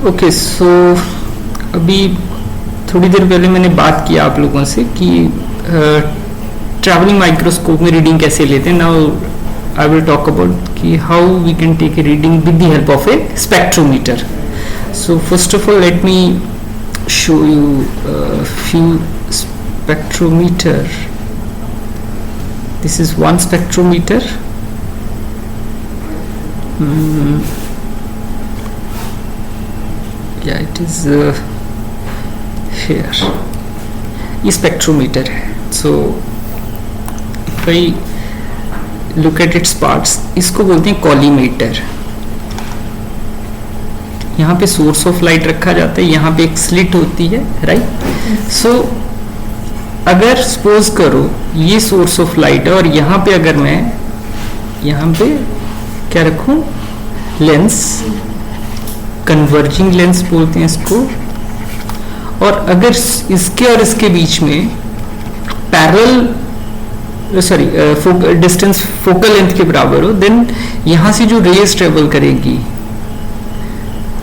Okay, सो अभी थोड़ी देर पहले मैंने बात की आप लोगों से कि ट्रैवलिंग माइक्रोस्कोप में रीडिंग कैसे लेते हैं. Now I will talk about कि how we can take a reading with the help of a spectrometer. So first of all let me show you few spectrometer. This is one spectrometer. Yeah, it is here. ये spectrometer है. So if I look at its parts, इसको बोलते हैं collimator. यहाँ पे source of light रखा जाता है, यहाँ पे एक स्लिट होती है, राइट. सो अगर सपोज करो ये सोर्स ऑफ लाइट है और यहाँ पे अगर मैं यहाँ पे क्या रखूं, लेंस, कन्वर्जिंग लेंस बोलते हैं इसको, और अगर इसके और इसके बीच में पैरेलल डिस्टेंस फोकल लेंथ के बराबर हो, देन यहां से जो रेज ट्रेवल करेगी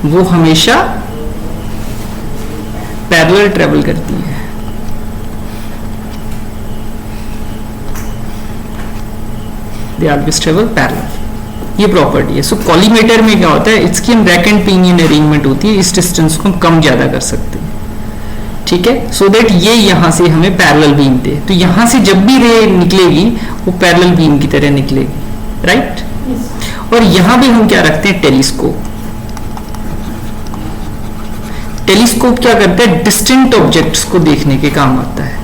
वो हमेशा पैरेलल ट्रेवल करती है. They always travel parallel. ये प्रॉपर्टी है. सो कॉलीमेटर में क्या होता है, इसकी हम रैक एंड पिनियन अरेंजमेंट होती है, इस डिस्टेंस को हम कम ज्यादा कर सकते हैं, ठीक है, सो दैट ये यहां से हमें पैरेलल बीम दे. तो यहां से जब भी रे निकलेगी वो पैरेलल बीम की तरह निकलेगी, राइट. और यहां भी हम क्या रखते हैं, टेलीस्कोप. टेलीस्कोप क्या करता है, डिस्टेंट ऑब्जेक्ट्स को देखने के काम आता है.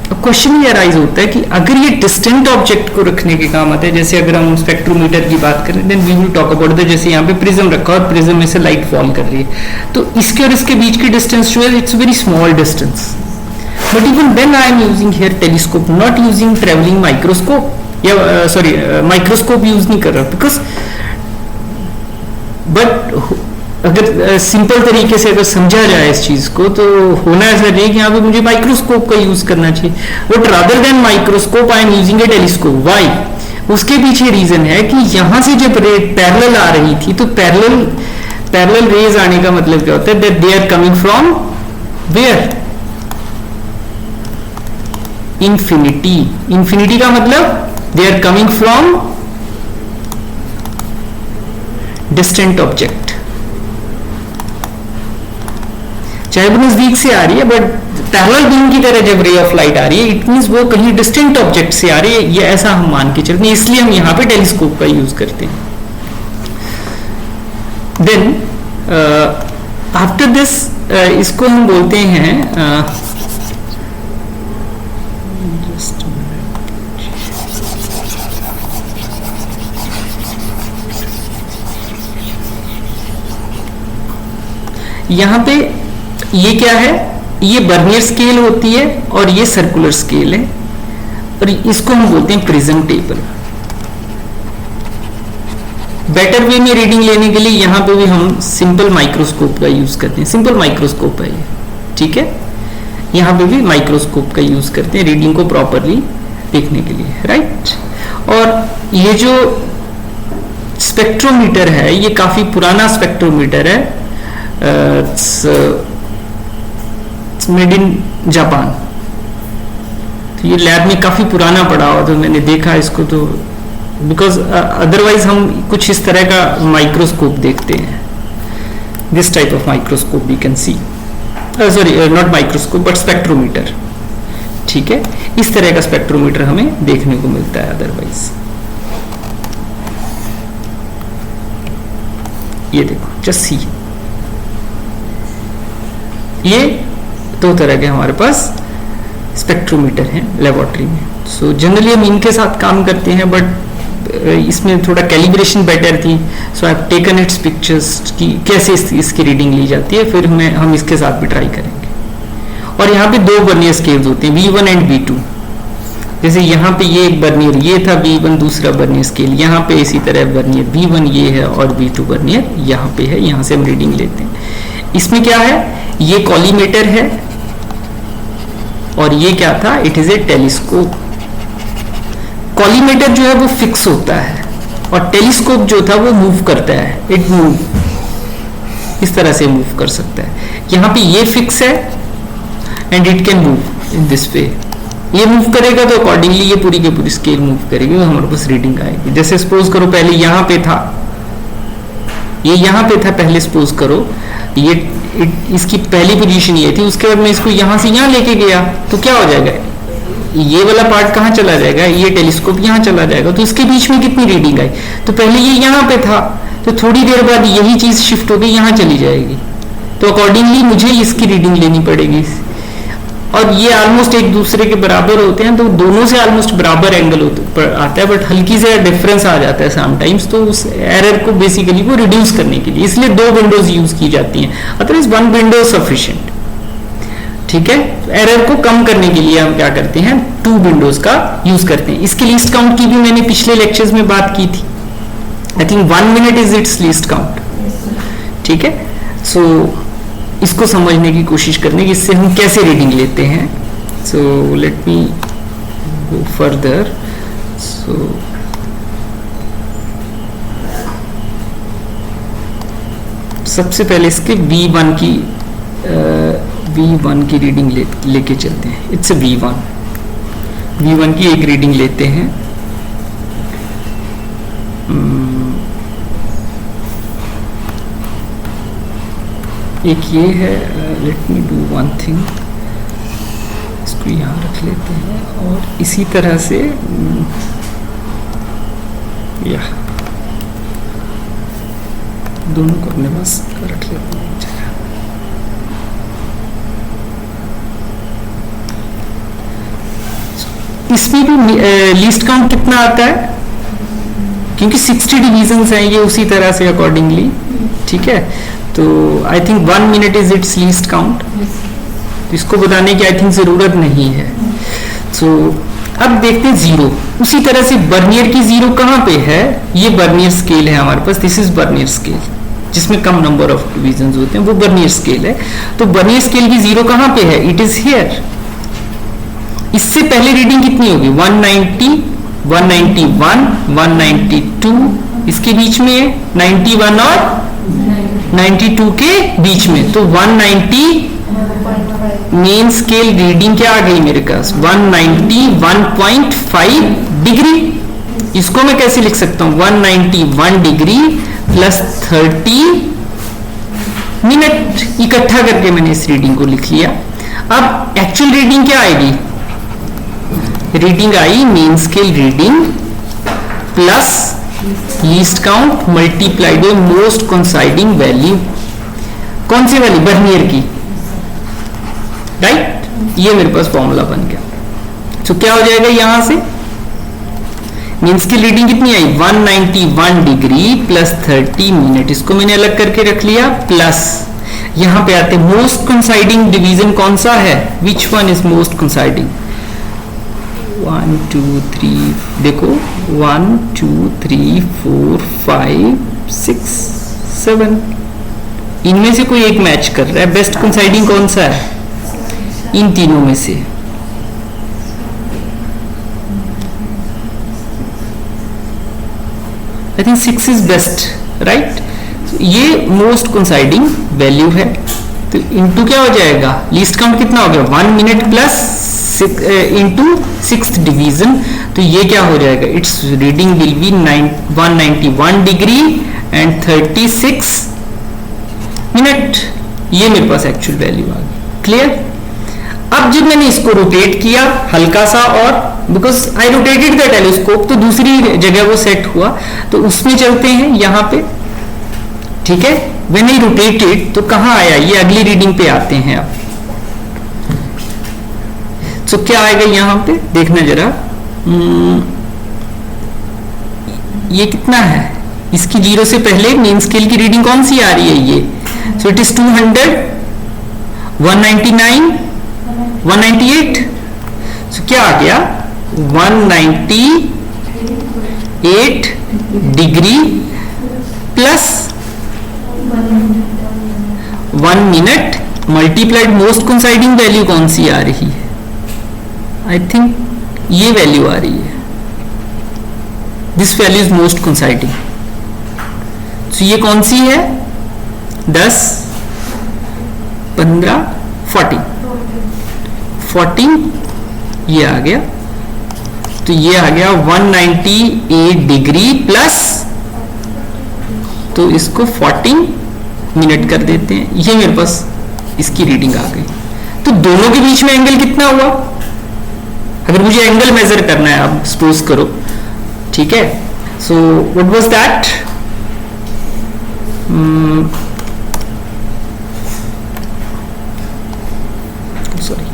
अब क्वेश्चन ये अराइज होता है कि अगर ये डिस्टेंट ऑब्जेक्ट को रखने के काम आता है, जैसे अगर हम स्पेक्ट्रोमीटर की बात करें, then we will talk about the, जैसे यहाँ पे प्रिज्म रखा और प्रिज्म में से लाइट फॉल कर रही है, तो इसके और इसके बीच की डिस्टेंस जो है it's very small distance. But even then I am using here telescope, not using travelling microscope, या सॉरी माइक्रोस्कोप यूज नहीं कर रहा, बिकॉज बट अगर सिंपल तरीके से अगर समझा जाए इस चीज को, तो होना ऐसा नहीं कि यहाँ पे मुझे माइक्रोस्कोप का यूज करना चाहिए. But rather than microscope I am using A telescope. Why? उसके पीछे रीजन है कि यहां से जब रे पैरेलल आ रही थी, तो पैरेलल रेज आने का मतलब क्या होता है, that they are coming from where, infinity. Infinity का मतलब they are coming from distant object. चाहे वो नजदीक से आ रही है, बट पैरेलल बीम की तरह जब रे ऑफ लाइट आ रही है, इट मींस वो कहीं डिस्टेंट ऑब्जेक्ट से आ रही है, ये ऐसा हम मान के चलते हैं. इसलिए हम यहां पे टेलीस्कोप का यूज करते हैं. देन आफ्टर दिस इसको हम बोलते हैं यहां पे ये क्या है, ये बर्नियर स्केल होती है और ये सर्कुलर स्केल है, और इसको हम बोलते हैं प्रिज्म टेबल. बेटर वे में रीडिंग लेने के लिए यहां पे भी हम सिंपल माइक्रोस्कोप का यूज करते हैं. सिंपल माइक्रोस्कोप है ये, ठीक है, यहां पे भी माइक्रोस्कोप का यूज करते हैं रीडिंग को प्रॉपरली देखने के लिए, राइट. और ये जो स्पेक्ट्रोमीटर है, ये काफी पुराना स्पेक्ट्रोमीटर है. It's made in Japan. तो ये लैब में काफी पुराना पड़ा हुआ, तो मैंने देखा इसको, तो बिकॉज अदरवाइज हम कुछ इस तरह का माइक्रोस्कोप देखते हैं. This type of microscope we can see, sorry not microscope but spectrometer, ठीक है, इस तरह का स्पेक्ट्रोमीटर हमें देखने को मिलता है. अदरवाइज ये देखो, जस्ट सी, ये दो तरह के हमारे पास स्पेक्ट्रोमीटर हैं लेबोरेटरी में. सो जनरली हम इनके साथ काम करते हैं, बट इसमें थोड़ा कैलिब्रेशन बेटर थी. So I have taken its pictures कि कैसे इसकी रीडिंग ली जाती है, फिर हम इसके साथ भी ट्राई करेंगे. और यहाँ पे दो बर्नियर स्केल्स होते हैं, V1 एंड V2. जैसे यहाँ पे ये एक बर्नियर ये था V1, दूसरा बर्नियर स्केल यहाँ पे इसी तरह बर्नियर V1 ये है और V2 बर्नियर यहाँ पे है, यहाँ से हम रीडिंग लेते हैं. इसमें क्या है, ये कॉलीमेटर है और ये क्या था, it is a telescope. Collimator जो है वो फिक्स होता है, और टेलीस्कोप जो था वो मूव करता है, इट मूव, इस तरह से मूव कर सकता है। यहाँ पे ये फिक्स है and it can move in this way, ये मूव करेगा तो अकॉर्डिंगली ये पूरी की पूरी स्केल मूव करेगी, हमारे पास रीडिंग आएगी। जैसे सपोज करो पहले यहाँ पे था, ये यहाँ पे था पहले, सपोज करो ये इसकी पहली पोजीशन ये थी, उसके बाद मैं इसको यहाँ से यहाँ लेके गया तो क्या हो जाएगा, ये वाला पार्ट कहाँ चला जाएगा, ये टेलीस्कोप यहाँ चला जाएगा, तो इसके बीच में कितनी रीडिंग आई, तो पहले ये यहाँ पे था तो थोड़ी देर बाद यही चीज शिफ्ट होकर यहाँ चली जाएगी, तो अकॉर्डिंगली मुझे इसकी रीडिंग लेनी पड़ेगी। और ये ऑलमोस्ट एक दूसरे के बराबर होते हैं, तो दोनों से ऑलमोस्ट बराबर एंगल आता है, बट हल्की से डिफरेंस आ जाता है समटाइम्स, तो उस एरर को बेसिकली वो रिड्यूस करने के लिए इसलिए 2 विंडोज यूज की जाती हैं, अदरवाइज 1 विंडो सफिशिएंट। ठीक है, एरर को कम करने के लिए हम क्या करते हैं, 2 विंडोज का यूज करते हैं। इसके लीस्ट काउंट की भी मैंने पिछले लेक्चर्स में बात की थी, I think 1 minute is it's least count. ठीक है, सो इसको समझने की कोशिश करने की, इससे हम कैसे रीडिंग लेते हैं। So let me go further. सो सबसे पहले इसके V1 की रीडिंग लेके चलते हैं। इट्स V1 की एक रीडिंग लेते हैं। एक ये है, let me do one thing, इसको यहाँ रख लेते हैं और इसी तरह से या दोनों को अपने पास रख लेते हैं जगह। इसमें भी लीस्ट काउंट कितना आता है, क्योंकि 60 डिवीजन्स हैं ये उसी तरह से अकॉर्डिंगली। ठीक है, तो I think 1 minute is it's least count, इसको बताने की आई थिंक जरूरत नहीं है। सो अब देखते हैं जीरो। उसी तरह से बर्नियर की जीरो कहाँ पे है, ये बर्नियर स्केल है हमारे पास, दिस इज बर्नियर स्केल जिसमें कम नंबर ऑफ डिवीजन्स होते हैं, वो बर्नियर स्केल है। तो बर्नियर स्केल की जीरो कहाँ पे है, इट इज हियर। इससे पहले रीडिंग कितनी होगी, 190, 191, 192, इसके बीच में 91 और 92 के बीच में, तो 190 मेन स्केल रीडिंग क्या आ गई मेरे पास, 191.5 डिग्री। इसको मैं कैसे लिख सकता हूं, 191 डिग्री प्लस 30 मिनट, इकट्ठा करके मैंने इस रीडिंग को लिख लिया। अब एक्चुअल रीडिंग क्या आएगी, reading I main scale reading plus least count multiplied by most coinciding value. कौन सी वाली, बर्नियर की, राइट। ये मेरे पास फॉर्मूला बन गया। तो क्या हो जाएगा, यहां से मेन स्केल रीडिंग कितनी आई, 191 डिग्री प्लस 30 मिनट, इसको मैंने अलग करके रख लिया, प्लस यहां पे आते मोस्ट कोइंसाइडिंग डिवीजन कौन सा है, विच वन इज मोस्ट कोइंसाइडिंग, 1 2 3 देखो 1 2 3 4 5 6 7, इनमें से कोई एक मैच कर रहा है। बेस्ट कोइंसाइडिंग कौन सा है इन तीनों में से, I think 6 is best, right. ये मोस्ट कोइंसाइडिंग वैल्यू है, तो इनटू क्या हो जाएगा, लीस्ट काउंट कितना हो गया, 1 minute plus into 6th division, तो ये क्या हो जाएगा, it's reading will be 191 degree and 36 minute. ये मेरे पास एक्चुअल वैल्यू आ गई, क्लियर। अब जब मैंने इसको रोटेट किया हल्का सा, और because I rotated the telescope, तो दूसरी जगह वो सेट हुआ, तो उसमें चलते हैं यहाँ पे। ठीक है, व्हेन आई रोटेटेड तो कहाँ आया, ये अगली रीडिंग पे आते हैं आप। तो क्या आएगा यहाँ पे, देखना जरा, ये कितना है, इसकी जीरो से पहले मेन स्केल की रीडिंग कौन सी आ रही है, ये, सो इट इज 200, 199, 198, सो क्या आ गया, 198 degree plus 1 minute multiplied most coinciding value कौन सी आ रही है, आई थिंक ये वैल्यू आ रही है, this value is most coinciding. तो ये कौन सी है? 10, 15, 14 ये आ गया। तो ये आ गया 198 डिग्री प्लस, तो इसको 14 मिनट कर देते हैं। ये मेरे पास इसकी रीडिंग आ गई। तो दोनों के बीच में एंगल कितना हुआ? अगर मुझे एंगल मेजर करना है, आप सपोज करो, ठीक है। So what was that? Sorry,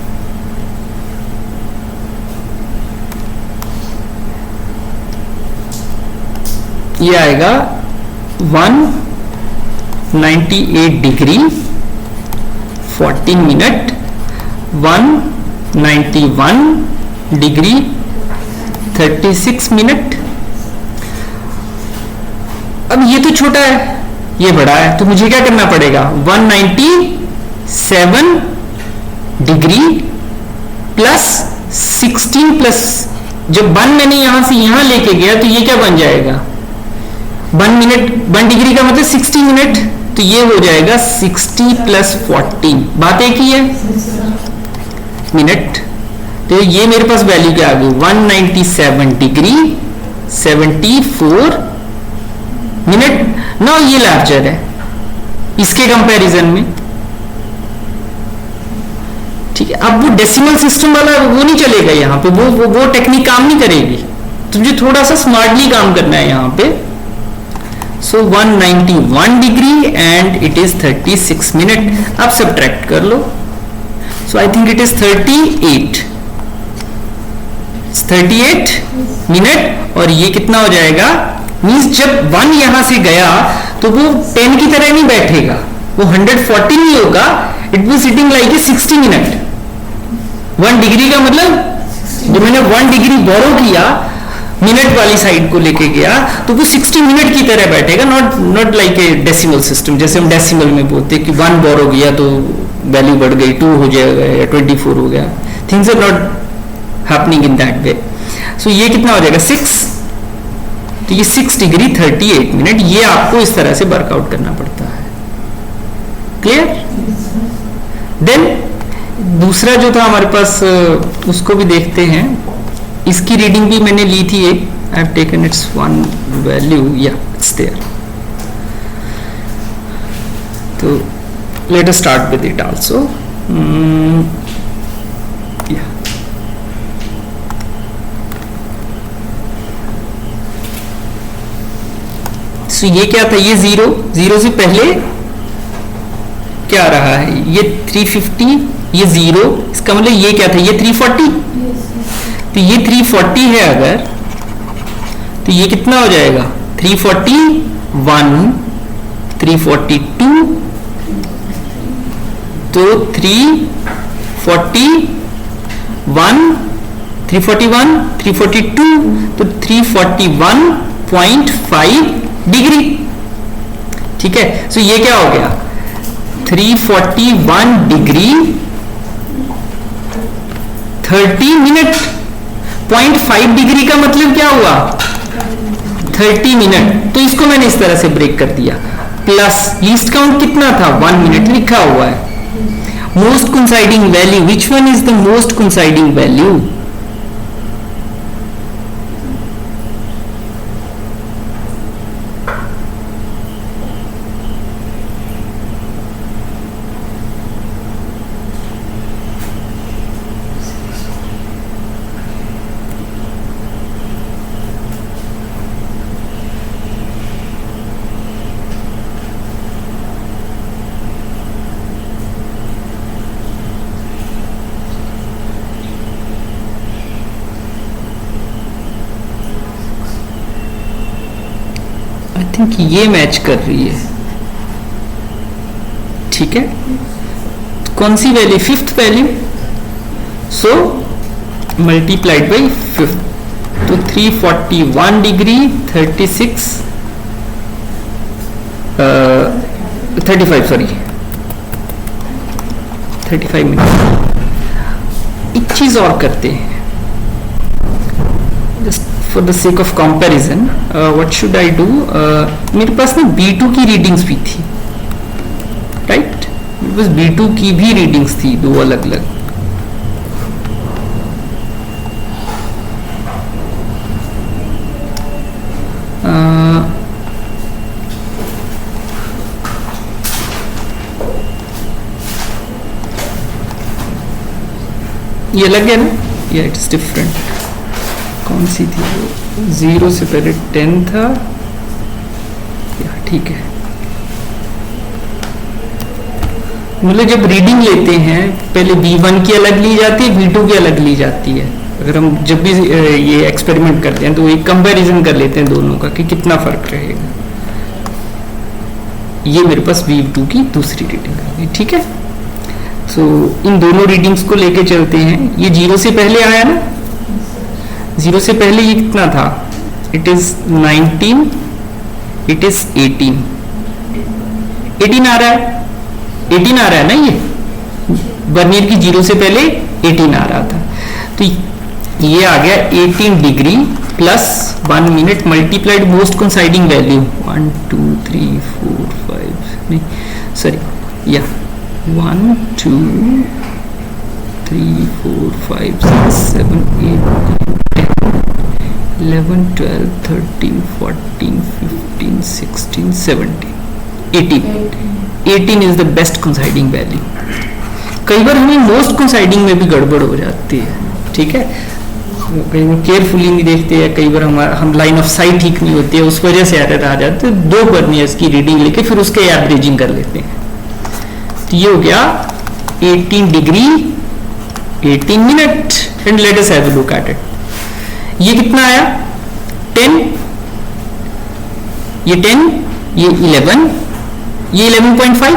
ये आएगा 198 डिग्री 14 मिनट, 191 डिग्री 36 मिनट। अब ये तो छोटा है, ये बड़ा है, तो मुझे क्या करना पड़ेगा? 197 डिग्री प्लस 16 प्लस, जब 1 मैंने यहां से यहां लेके गया तो ये क्या बन जाएगा? 1 मिनट, 1 डिग्री का मतलब 60 मिनट, तो ये हो जाएगा 60 प्लस 14, बात एक ही है, मिनट। तो ये मेरे पास वैल्यू क्या आ गई? 197 डिग्री 74 मिनट। ना ये लार्जर है इसके कंपैरिजन में, ठीक है। अब वो डेसिमल सिस्टम वाला वो नहीं चलेगा यहाँ पे, वो टेक्निक काम नहीं करेगी, तो मुझे थोड़ा सा स्मार्टली काम करना है यहाँ पे। So 191 degree and it is 36 minute. अब सब्ट्रैक्ट कर लो। So I think it is 38 minute, और ये कितना हो जाएगा? मींस जब 1 यहां से गया तो वो 10 की तरह नहीं बैठेगा, वो 140 नहीं होगा, it will sitting like a 60 minute. 1 degree का मतलब जो मैंने 1 डिग्री बोरो किया, मिनट वाली साइड को लेके गया, तो वो 60 मिनट की तरह बैठेगा, not like a decimal system. जैसे हम डेसिमल में बोलते हैं कि 1 बोरो किया तो वैल्यू बढ़ गई, 2 हो जाएगा या 24 हो गया। Things are not happening in that way. So ये कितना हो जाएगा? 6। तो ये 6 डिग्री 38 मिनट, ये आपको इस तरह से वर्कआउट करना पड़ता है। क्लियर? देन दूसरा जो था हमारे पास, उसको भी देखते हैं। इसकी रीडिंग भी मैंने ली थी एक, I have taken its one value, या इट्स देयर। तो let us start with it also. So ये क्या था? ये 0 से पहले क्या रहा है? ये 350, ये 0, इसका मतलब ये क्या था? ये 340। तो ये 340 है अगर, तो ये कितना हो जाएगा? 341, 342, तो 341, 342, तो 341.5 डिग्री, ठीक है। सो ये क्या हो गया? 341 डिग्री 30 मिनट। 0.5 डिग्री का मतलब क्या हुआ? 30 मिनट। तो इसको मैंने इस तरह से ब्रेक कर दिया। प्लस लीस्ट काउंट कितना था? 1 मिनट लिखा हुआ है। Most coinciding value, which one is the most coinciding value? Think ये मैच कर रही है, ठीक है। कौन सी value? 5th value. So multiplied by 5th, तो 341 डिग्री 35 मिनट। एक चीज और करते हैं, just for the sake of comparison what should I do, मेरे पास ना B2 की रीडिंग्स भी थी, राइट, मेरे पास B2 की भी रीडिंग्स थी, दो अलग अलग। ये अलग है ना, या इट्स डिफरेंट, कौन सी थी वो, 0 से पहले 10 था, या ठीक है। मतलब जब रीडिंग लेते हैं पहले B1 की अलग ली जाती है, B2 की अलग ली जाती है। अगर हम जब भी ये एक्सपेरिमेंट करते हैं तो एक कंपैरिजन कर लेते हैं दोनों का कि कितना फर्क रहेगा। ये मेरे पास B2 की दूसरी रीडिंग आ गई, ठीक है। सो इन दोनों रीडिंग्स को लेके चलते हैं। ये 0 से पहले आया ना, 0 से पहले ये कितना था, इट इज 19, इट इज 18, 18 आ रहा है, 18 आ रहा है ना, ये वर्नियर की 0 से पहले 18 आ रहा था, तो ये आ गया 18 degree plus 1 minute multiplied most coinciding value 1 2 3 4 5 नहीं सॉरी या 1 2 3 4 5 6 7 8 11 12 13 14 15 16 17 18 is the best coinciding value. कई बार हमें मोस्ट कोइंसाइडिंग में भी गड़बड़ हो जाती है, ठीक है, कई बार केयरफुली नहीं देखते हैं, कई बार हम लाइन ऑफ साइट ठीक नहीं होती है, उस वजह से एरर आ जाते हैं। दो वर्नियर्स की रीडिंग लेके फिर उसके एवरेजिंग कर लेते हैं। तो ये हो गया 18 degree 18 minute and let us have a look at it. ये कितना आया 10, ये 10, ये 11, ये 11.5,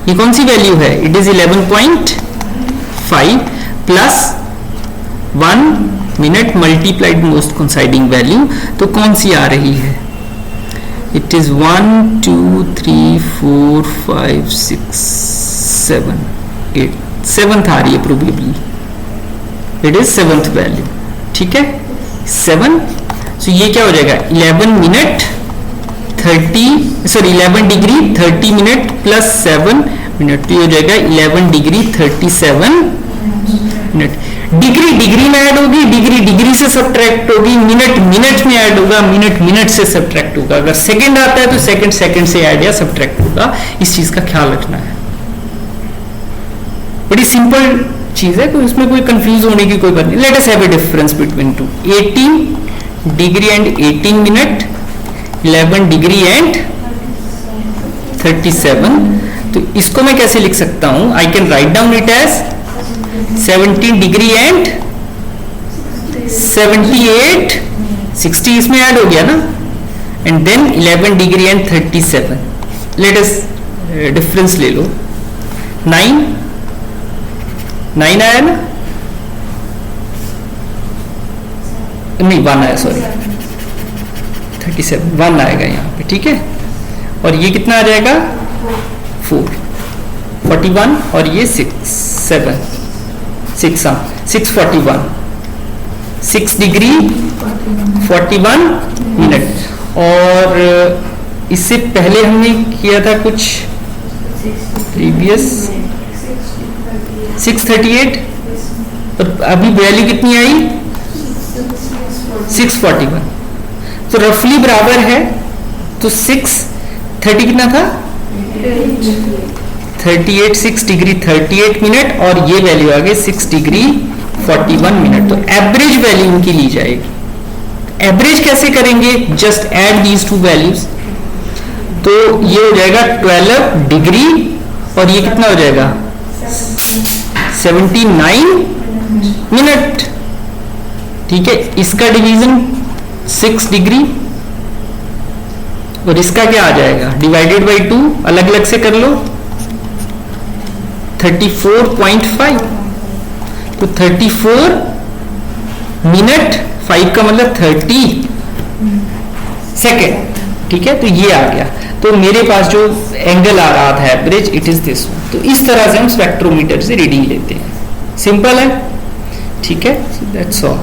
ये कौन सी वैल्यू है, it is 11.5 plus 1 minute multiplied most coinciding value, तो कौन सी आ रही है, इट इज 1 2 3 4 5 6 7 8 7th आ रही है probably, it is 7th value, ठीक है 7। सो ये क्या हो जाएगा 11 minute 30 sorry 11 degree 30 minute plus 7 minute, तो ये हो जाएगा 11 डिग्री 37 मिनट। डिग्री डिग्री में ऐड होगी, डिग्री डिग्री से सब्ट्रैक्ट होगी, मिनट मिनट में ऐड होगा, मिनट मिनट से सब्ट्रैक्ट होगा। अगर सेकंड आता है तो सेकंड सेकंड से ऐड या सब्ट्रैक्ट होगा, इस चीज का ख्याल रखना है। बड़ी सिंपल चीज है, कोई उसमें कोई कंफ्यूज होने की कोई बात नहीं। Let us have a difference between two, 18 degree and 18 minute, 11 degree and 37। तो इसको मैं कैसे लिख सकता हूं, I can write down it as 17 degree and 78, 60 इसमें ऐड हो गया ना, and then 11 degree and 37। Let us difference ले लो, 9 आया ना, नहीं 1 आया, सॉरी 37 1 आएगा यहाँ पे, ठीक है। और ये कितना आ जाएगा 4 41 और ये 641 6 डिग्री 41 मिनट। और इससे पहले हमने किया था कुछ प्रीवियस 638 और अभी वैल्यू कितनी आई 641, तो रफली बराबर है। तो 630 कितना था 38 6 डिग्री 38 मिनट और ये वैल्यू आ गई 6 डिग्री 41 मिनट। तो एवरेज वैल्यू इनकी ली जाएगी। एवरेज कैसे करेंगे, just add these two values, तो ये हो जाएगा 12 डिग्री और ये कितना हो जाएगा 79 मिनट, ठीक है। इसका डिवीजन 6 डिग्री और इसका क्या आ जाएगा डिवाइडेड बाई 2, अलग अलग से कर लो 34.5। तो 34 मिनट 5 का मतलब 30 सेकेंड, ठीक है। तो ये आ गया, तो मेरे पास जो एंगल आ रहा था एवरेज इट इज दिस। तो इस तरह से हम स्पेक्ट्रोमीटर से रीडिंग लेते हैं, सिंपल है, ठीक है। That's all.